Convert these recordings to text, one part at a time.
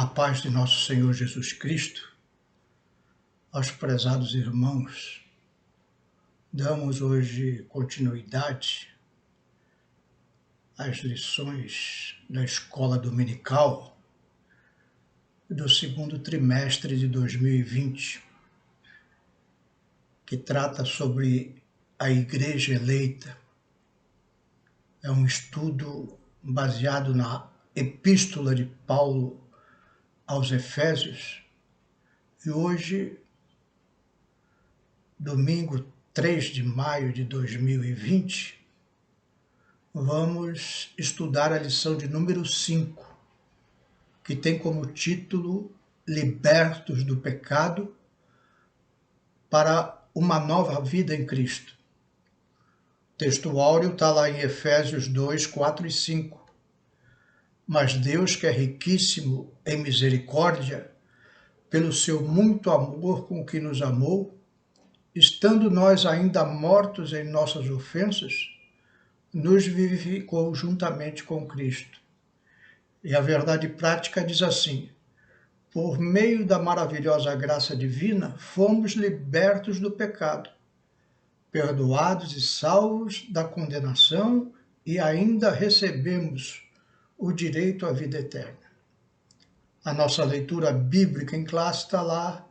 A paz de nosso Senhor Jesus Cristo, aos prezados irmãos, damos hoje continuidade às lições da escola dominical do segundo trimestre de 2020, que trata sobre a Igreja Eleita. É um estudo baseado na Epístola de Paulo aos Efésios, e hoje, domingo 3 de maio de 2020, vamos estudar a lição de número 5, que tem como título Libertos do Pecado para uma nova vida em Cristo. O texto áureo está lá em Efésios 2, 4 e 5. Mas Deus, que é riquíssimo em misericórdia, pelo seu muito amor com que nos amou, estando nós ainda mortos em nossas ofensas, nos vivificou juntamente com Cristo. E a verdade prática diz assim: por meio da maravilhosa graça divina, fomos libertos do pecado, perdoados e salvos da condenação, e ainda recebemos o direito à vida eterna. A nossa leitura bíblica em classe está lá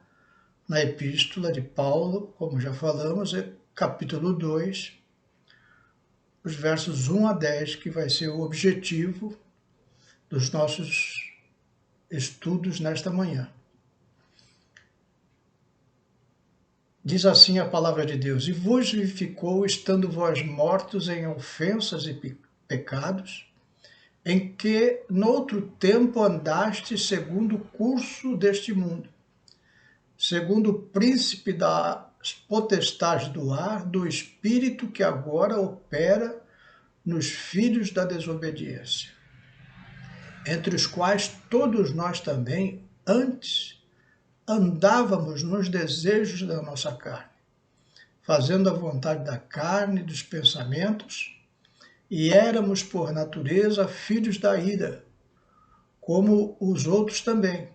na Epístola de Paulo, como já falamos, capítulo 2, os versos 1 a 10, que vai ser o objetivo dos nossos estudos nesta manhã. Diz assim a palavra de Deus: e vos vivificou, estando vós mortos em ofensas e pecados, em que noutro tempo andaste segundo o curso deste mundo, segundo o príncipe das potestades do ar, do espírito que agora opera nos filhos da desobediência, entre os quais todos nós também antes andávamos nos desejos da nossa carne, fazendo a vontade da carne e dos pensamentos, e éramos por natureza filhos da ira, como os outros também.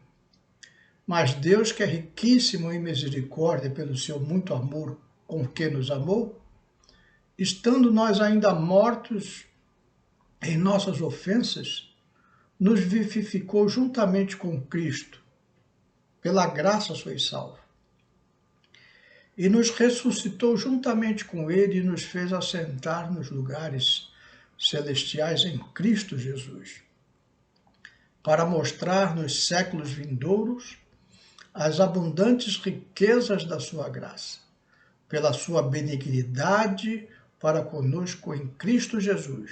Mas Deus, que é riquíssimo em misericórdia pelo seu muito amor com que nos amou, estando nós ainda mortos em nossas ofensas, nos vivificou juntamente com Cristo. Pela graça sois salvos. E nos ressuscitou juntamente com Ele e nos fez assentar nos lugares celestiais em Cristo Jesus, para mostrar nos séculos vindouros as abundantes riquezas da sua graça, pela sua benignidade para conosco em Cristo Jesus,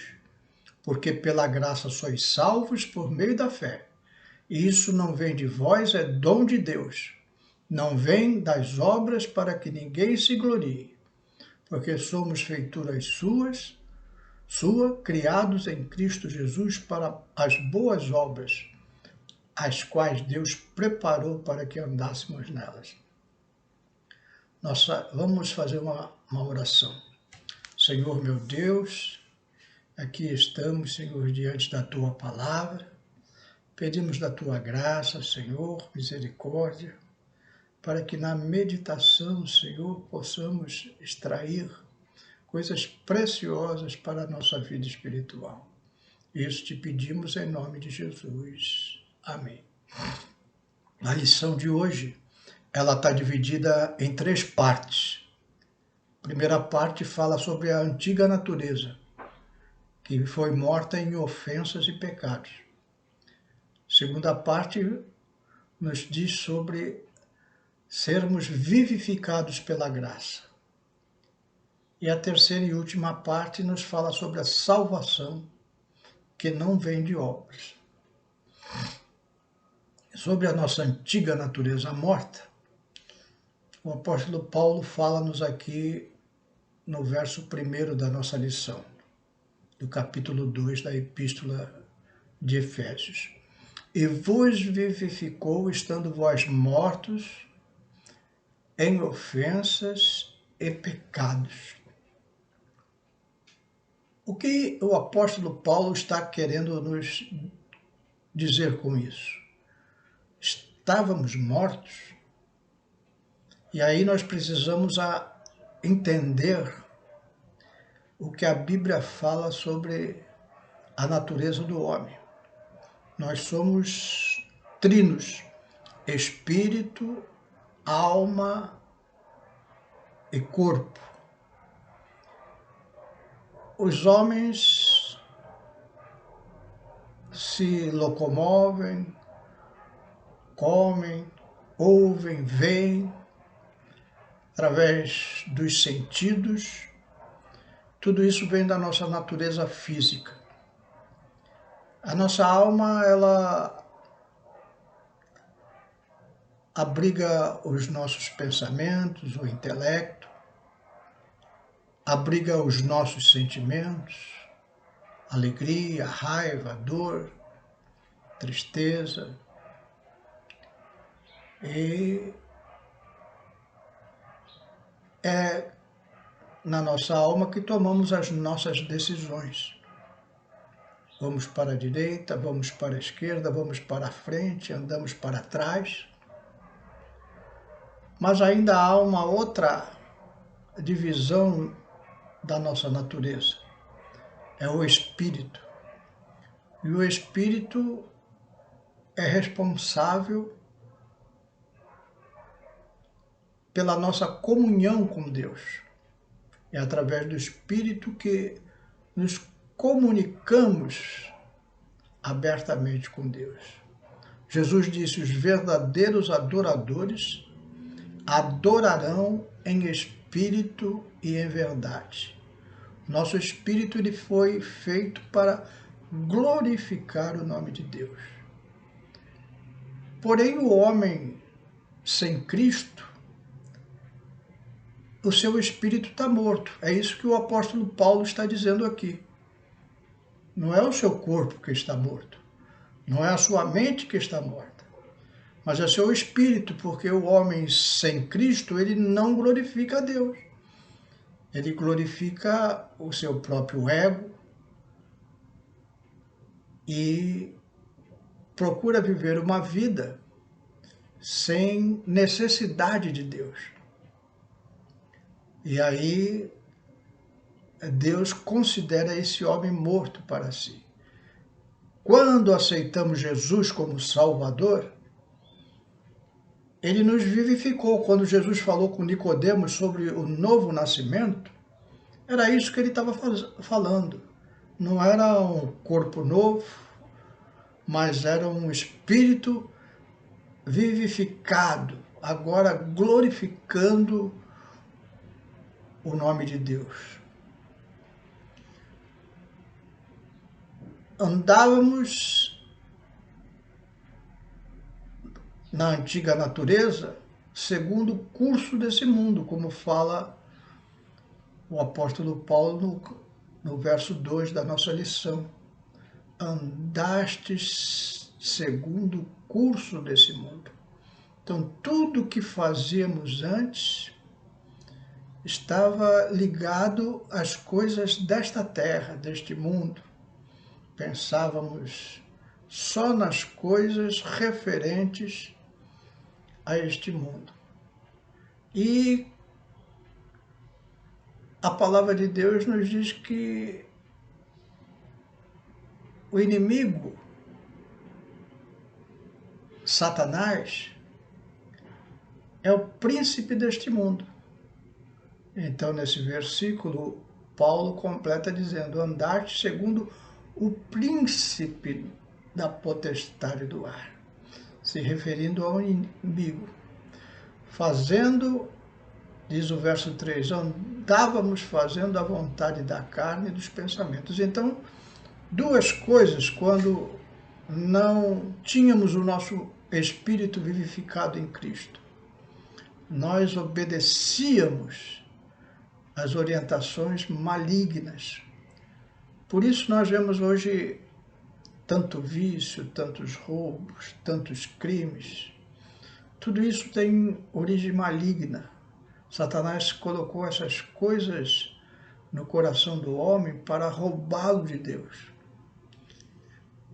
porque pela graça sois salvos por meio da fé. E isso não vem de vós, é dom de Deus. Não vem das obras para que ninguém se glorie, porque somos feituras criados em Cristo Jesus para as boas obras, as quais Deus preparou para que andássemos nelas. Vamos fazer uma oração. Senhor meu Deus, aqui estamos, Senhor, diante da Tua palavra. Pedimos da Tua graça, Senhor, misericórdia, para que na meditação, Senhor, possamos extrair coisas preciosas para a nossa vida espiritual. Isso te pedimos em nome de Jesus. Amém. A lição de hoje, ela está dividida em 3 partes. A primeira parte fala sobre a antiga natureza, que foi morta em ofensas e pecados. A segunda parte nos diz sobre sermos vivificados pela graça. E a terceira e última parte nos fala sobre a salvação, que não vem de obras. Sobre a nossa antiga natureza morta, o apóstolo Paulo fala-nos aqui no verso 1 da nossa lição, do capítulo 2 da Epístola de Efésios. E vos vivificou, estando vós mortos em ofensas e pecados. O que o apóstolo Paulo está querendo nos dizer com isso? estávamos mortos. E aí nós precisamos entender o que a Bíblia fala sobre a natureza do homem. Nós somos trinos, espírito, alma e corpo. Os homens se locomovem, comem, ouvem, veem, através dos sentidos. Tudo isso vem da nossa natureza física. A nossa alma, ela abriga os nossos pensamentos, o intelecto, abriga os nossos sentimentos, alegria, raiva, dor, tristeza. E é na nossa alma que tomamos as nossas decisões. Vamos para a direita, vamos para a esquerda, vamos para a frente, andamos para trás. Mas ainda há uma outra divisão da nossa natureza. É o espírito. E o espírito é responsável pela nossa comunhão com Deus. É através do espírito que nos comunicamos abertamente com Deus. Jesus disse: os verdadeiros adoradores adorarão em espírito e em verdade. Nosso espírito ele foi feito para glorificar o nome de Deus. Porém, o homem sem Cristo, o seu espírito está morto. É isso que o apóstolo Paulo está dizendo aqui. Não é o seu corpo que está morto, não é a sua mente que está morta, mas é seu espírito, porque o homem sem Cristo, ele não glorifica a Deus. Ele glorifica o seu próprio ego e procura viver uma vida sem necessidade de Deus. E aí Deus considera esse homem morto para si. Quando aceitamos Jesus como Salvador, ele nos vivificou. Quando Jesus falou com Nicodemos sobre o novo nascimento, era isso que ele estava falando. Não era um corpo novo, mas era um espírito vivificado, agora glorificando o nome de Deus. Andávamos na antiga natureza segundo o curso desse mundo, como fala o apóstolo Paulo no verso 2 da nossa lição. Andastes segundo o curso desse mundo. Então, tudo que fazíamos antes estava ligado às coisas desta terra, deste mundo. Pensávamos só nas coisas referentes a este mundo. E a palavra de Deus nos diz que o inimigo, Satanás, é o príncipe deste mundo. Então, nesse versículo, Paulo completa dizendo: andaste segundo o príncipe da potestade do ar, se referindo ao inimigo. Fazendo, diz o verso 3, andávamos fazendo a vontade da carne e dos pensamentos. Então, duas coisas, quando não tínhamos o nosso espírito vivificado em Cristo. Nós obedecíamos às orientações malignas. Por isso nós vemos hoje tanto vício, tantos roubos, tantos crimes. Tudo isso tem origem maligna. Satanás colocou essas coisas no coração do homem para roubá-lo de Deus.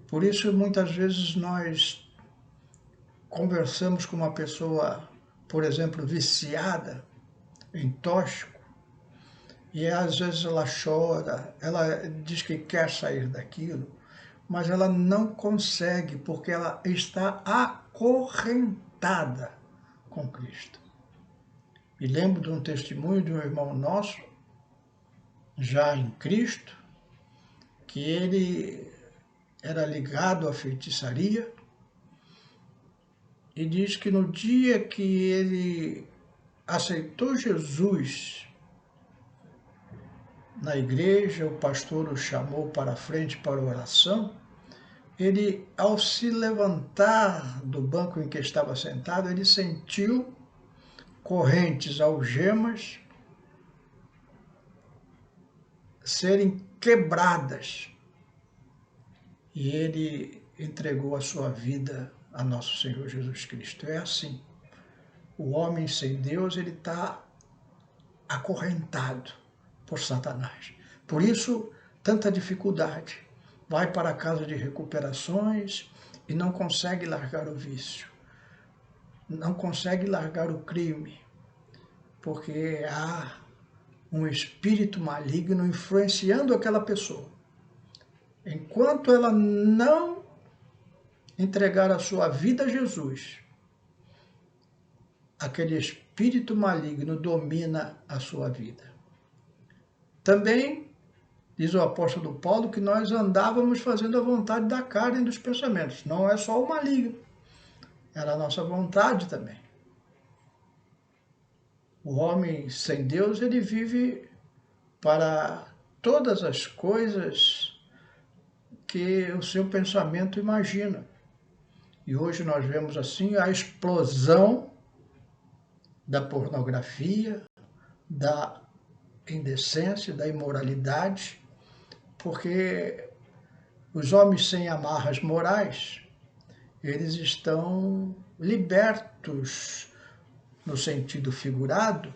Por isso, muitas vezes, nós conversamos com uma pessoa, por exemplo, viciada em tóxico, e às vezes ela chora, ela diz que quer sair daquilo, mas ela não consegue porque ela está acorrentada com Cristo. Me lembro de um testemunho de um irmão nosso, já em Cristo, que ele era ligado à feitiçaria, e diz que no dia que ele aceitou Jesus na igreja, o pastor o chamou para a frente para a oração, ele, ao se levantar do banco em que estava sentado, ele sentiu correntes, algemas serem quebradas. E ele entregou a sua vida a nosso Senhor Jesus Cristo. É assim. O homem sem Deus, ele está acorrentado por Satanás. Por isso, tanta dificuldade. Vai para a casa de recuperações e não consegue largar o vício. Não consegue largar o crime. Porque há um espírito maligno influenciando aquela pessoa. Enquanto ela não entregar a sua vida a Jesus, aquele espírito maligno domina a sua vida. Também diz o apóstolo Paulo que nós andávamos fazendo a vontade da carne e dos pensamentos. Não é só o maligno, era a nossa vontade também. O homem sem Deus, ele vive para todas as coisas que o seu pensamento imagina. E hoje nós vemos assim a explosão da pornografia, da indecência, da imoralidade, porque os homens sem amarras morais, eles estão libertos, no sentido figurado,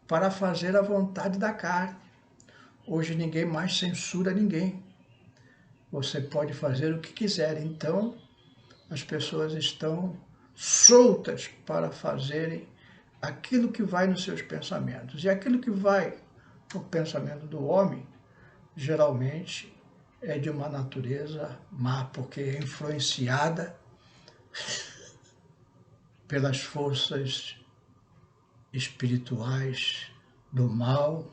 para fazer a vontade da carne. Hoje ninguém mais censura ninguém. Você pode fazer o que quiser. Então, as pessoas estão soltas para fazerem aquilo que vai nos seus pensamentos. E aquilo que vai no pensamento do homem, geralmente, é de uma natureza má, porque é influenciada pelas forças espirituais do mal,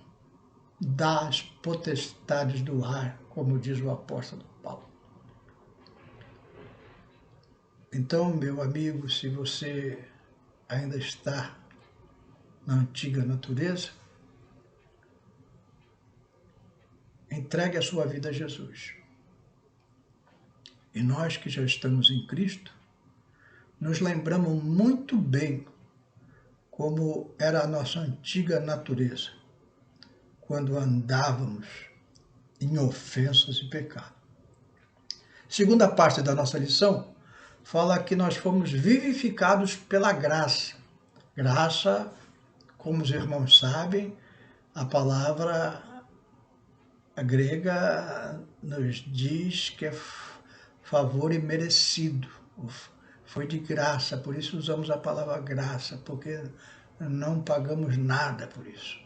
das potestades do ar, como diz o apóstolo Paulo. Então, meu amigo, se você ainda está na antiga natureza, entregue a sua vida a Jesus. E nós que já estamos em Cristo, nos lembramos muito bem como era a nossa antiga natureza, quando andávamos em ofensas e pecado. Segunda parte da nossa lição fala que nós fomos vivificados pela graça. Graça, como os irmãos sabem, a palavra grega nos diz que é favor imerecido, foi de graça, por isso usamos a palavra graça, porque não pagamos nada por isso.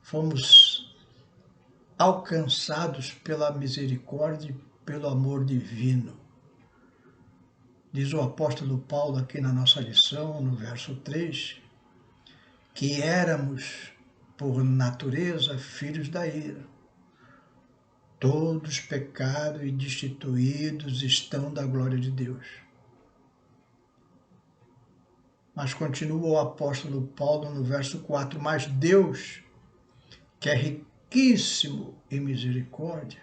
Fomos alcançados pela misericórdia e pelo amor divino. Diz o apóstolo Paulo aqui na nossa lição, no verso 3, que éramos, por natureza, filhos da ira. Todos pecados e destituídos estão da glória de Deus. Mas continua o apóstolo Paulo no verso 4, mas Deus, que é riquíssimo em misericórdia,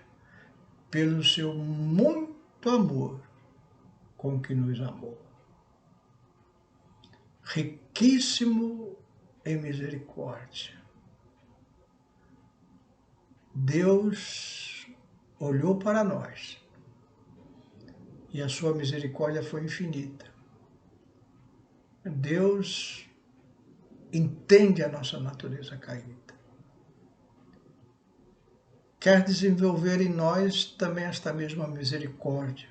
pelo seu muito amor com que nos amou. Riquíssimo em misericórdia. Deus olhou para nós e a sua misericórdia foi infinita. Deus entende a nossa natureza caída. Quer desenvolver em nós também esta mesma misericórdia,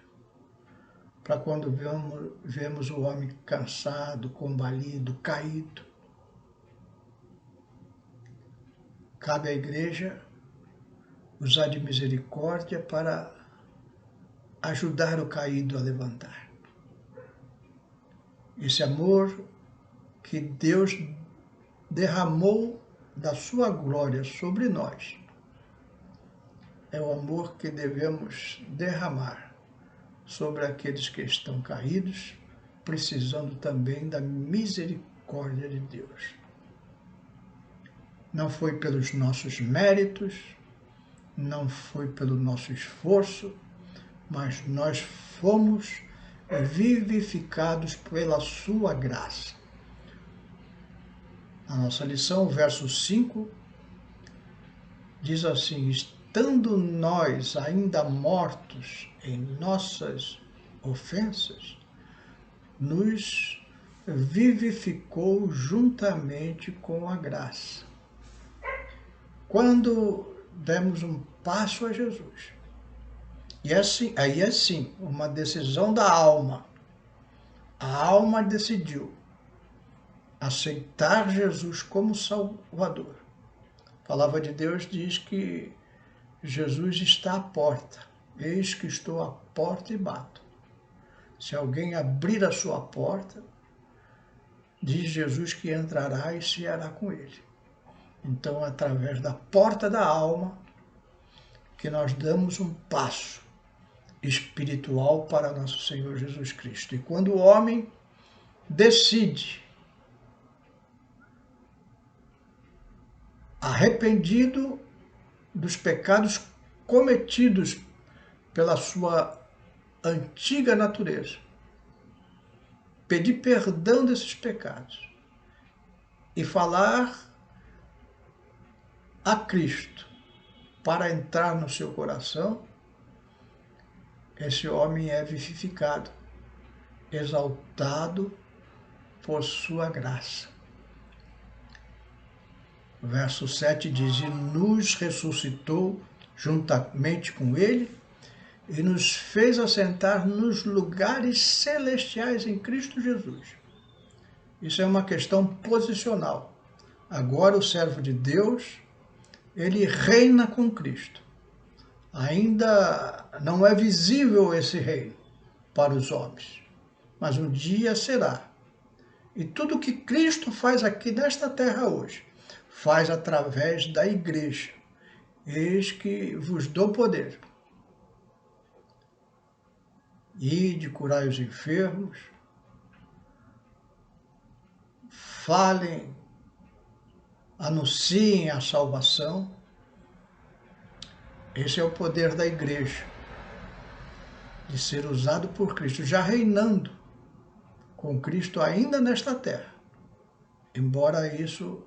para quando vemos o homem cansado, combalido, caído. Cabe à igreja usar de misericórdia para ajudar o caído a levantar. Esse amor que Deus derramou da sua glória sobre nós é o amor que devemos derramar sobre aqueles que estão caídos, precisando também da misericórdia de Deus. Não foi pelos nossos méritos, não foi pelo nosso esforço, mas nós fomos vivificados pela sua graça. A nossa lição, o verso 5, diz assim: estando nós ainda mortos em nossas ofensas, nos vivificou juntamente com a graça. Quando demos um passo a Jesus, e assim, aí é sim, uma decisão da alma. A alma decidiu aceitar Jesus como Salvador. A palavra de Deus diz que Jesus está à porta. Eis que estou à porta e bato. Se alguém abrir a sua porta, diz Jesus que entrará e ceará com ele. Então, através da porta da alma, que nós damos um passo espiritual para nosso Senhor Jesus Cristo. E quando o homem decide, arrependido dos pecados cometidos pela sua antiga natureza, pedir perdão desses pecados e falar a Cristo para entrar no seu coração, esse homem é vivificado, exaltado por sua graça. O verso 7 diz: e nos ressuscitou juntamente com ele e nos fez assentar nos lugares celestiais em Cristo Jesus. Isso é uma questão posicional. Agora o servo de Deus, ele reina com Cristo. Ainda não é visível esse reino para os homens, mas um dia será. E tudo que Cristo faz aqui nesta terra hoje, faz através da igreja. Eis que vos dou poder. Ide, curai os enfermos, falem, anunciem a salvação. Esse é o poder da igreja, de ser usado por Cristo, já reinando com Cristo ainda nesta terra, embora isso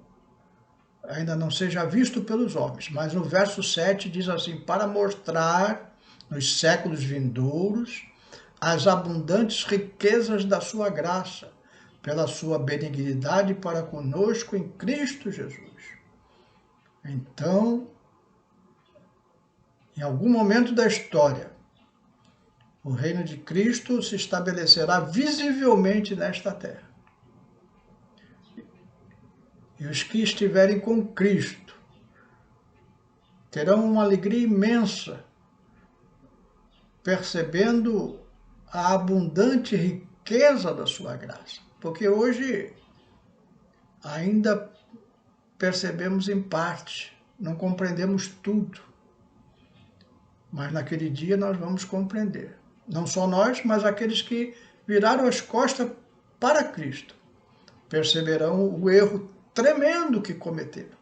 ainda não seja visto pelos homens. Mas no verso 7 diz assim: para mostrar nos séculos vindouros as abundantes riquezas da sua graça, pela sua benignidade para conosco em Cristo Jesus. Então, em algum momento da história, o reino de Cristo se estabelecerá visivelmente nesta terra. E os que estiverem com Cristo terão uma alegria imensa, percebendo a abundante riqueza da sua graça. Porque hoje ainda percebemos em parte, não compreendemos tudo. Mas naquele dia nós vamos compreender. Não só nós, mas aqueles que viraram as costas para Cristo perceberão o erro tremendo que cometeram.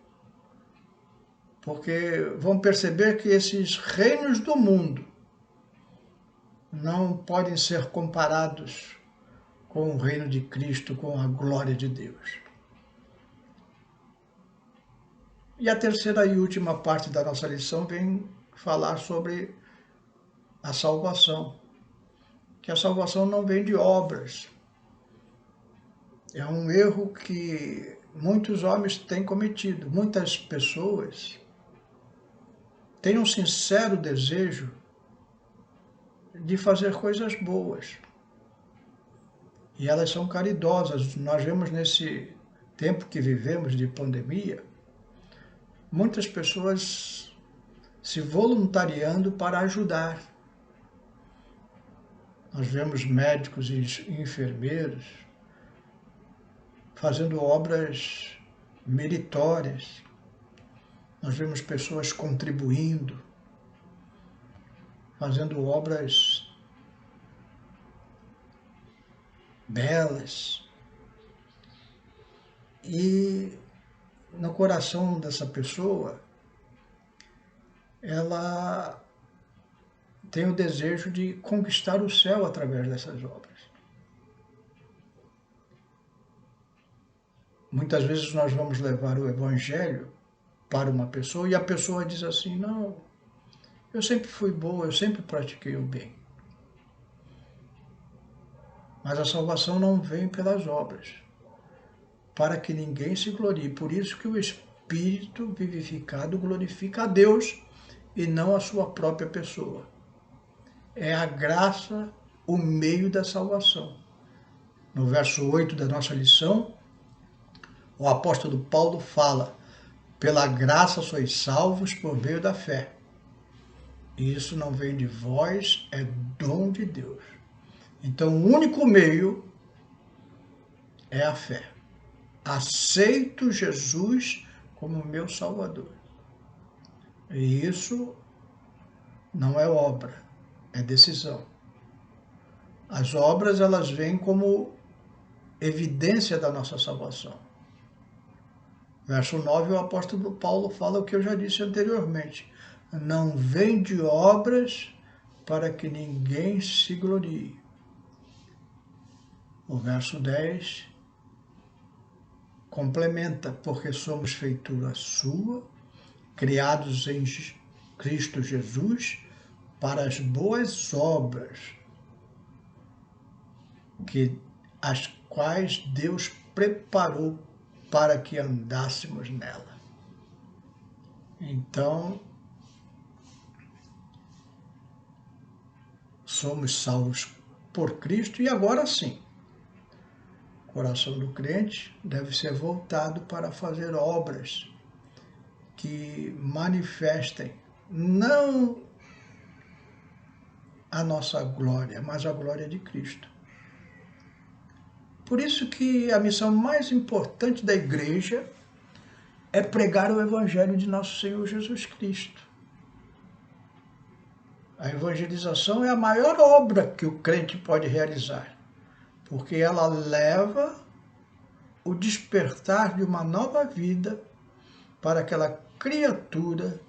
Porque vão perceber que esses reinos do mundo não podem ser comparados com o reino de Cristo, com a glória de Deus. E a terceira e última parte da nossa lição vem falar sobre a salvação. Que a salvação não vem de obras. É um erro que muitos homens têm cometido. Muitas pessoas têm um sincero desejo de fazer coisas boas, e elas são caridosas. Nós vemos nesse tempo que vivemos de pandemia, muitas pessoas se voluntariando para ajudar. Nós vemos médicos e enfermeiros fazendo obras meritórias. Nós vemos pessoas contribuindo, fazendo obras belas. E no coração dessa pessoa, ela tem o desejo de conquistar o céu através dessas obras. Muitas vezes nós vamos levar o Evangelho para uma pessoa e a pessoa diz assim, não, eu sempre fui boa, eu sempre pratiquei o bem. Mas a salvação não vem pelas obras, para que ninguém se glorie. Por isso que o Espírito vivificado glorifica a Deus e não a sua própria pessoa. É a graça o meio da salvação. No verso 8 da nossa lição, o apóstolo Paulo fala, pela graça sois salvos por meio da fé. E isso não vem de vós, é dom de Deus. Então, o único meio é a fé. Aceito Jesus como meu Salvador. E isso não é obra, é decisão. As obras, elas vêm como evidência da nossa salvação. Verso 9, o apóstolo Paulo fala o que eu já disse anteriormente. Não vem de obras para que ninguém se glorie. O verso 10 complementa, porque somos feitura sua, criados em Cristo Jesus, para as boas obras, as quais Deus preparou para que andássemos nela. Então, somos salvos por Cristo e agora sim, o coração do crente deve ser voltado para fazer obras que manifestem não a nossa glória, mas a glória de Cristo. Por isso que a missão mais importante da igreja é pregar o Evangelho de nosso Senhor Jesus Cristo. A evangelização é a maior obra que o crente pode realizar, porque ela leva o despertar de uma nova vida para aquela criatura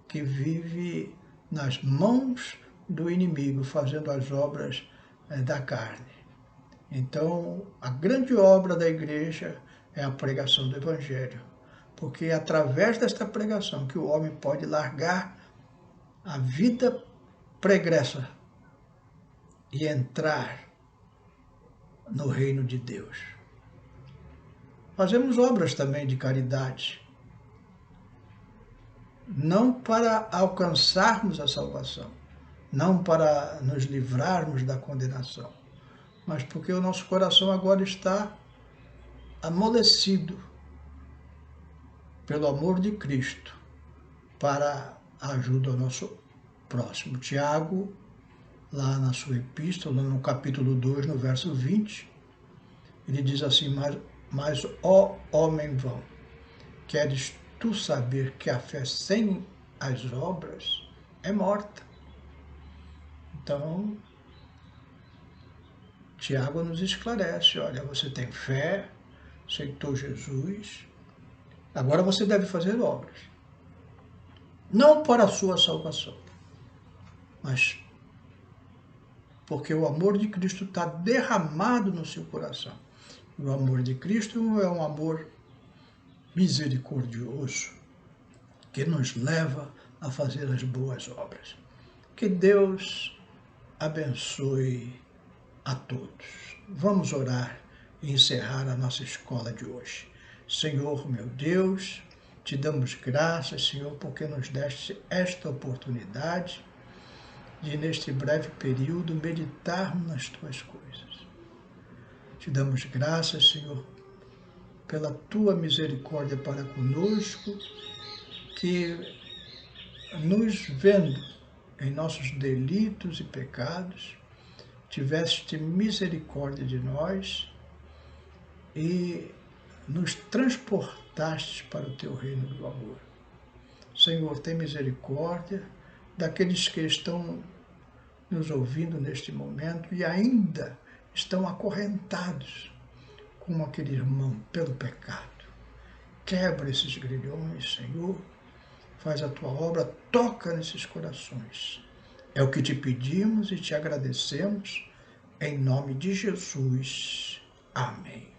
que vive nas mãos do inimigo, fazendo as obras da carne. Então, a grande obra da igreja é a pregação do Evangelho, porque é através desta pregação que o homem pode largar a vida pregressa e entrar no reino de Deus. Fazemos obras também de caridade, não para alcançarmos a salvação, não para nos livrarmos da condenação, mas porque o nosso coração agora está amolecido pelo amor de Cristo para a ajuda ao nosso próximo. Tiago, lá na sua epístola, no capítulo 2, no verso 20, ele diz assim, mas ó homem vão, queres tu saber que a fé sem as obras é morta? Então, Tiago nos esclarece, olha, você tem fé, aceitou Jesus, agora você deve fazer obras. Não para a sua salvação, mas porque o amor de Cristo está derramado no seu coração. O amor de Cristo é um amor misericordioso, que nos leva a fazer as boas obras. Que Deus abençoe a todos. Vamos orar e encerrar a nossa escola de hoje. Senhor, meu Deus, te damos graças, Senhor, porque nos deste esta oportunidade de, neste breve período, meditarmos nas tuas coisas. Te damos graças, Senhor, pela tua misericórdia para conosco, que nos vendo em nossos delitos e pecados, tiveste misericórdia de nós e nos transportaste para o teu reino do amor. Senhor, tem misericórdia daqueles que estão nos ouvindo neste momento e ainda estão acorrentados como aquele irmão pelo pecado. Quebra esses grilhões, Senhor, faz a tua obra, toca nesses corações. É o que te pedimos e te agradecemos, em nome de Jesus. Amém.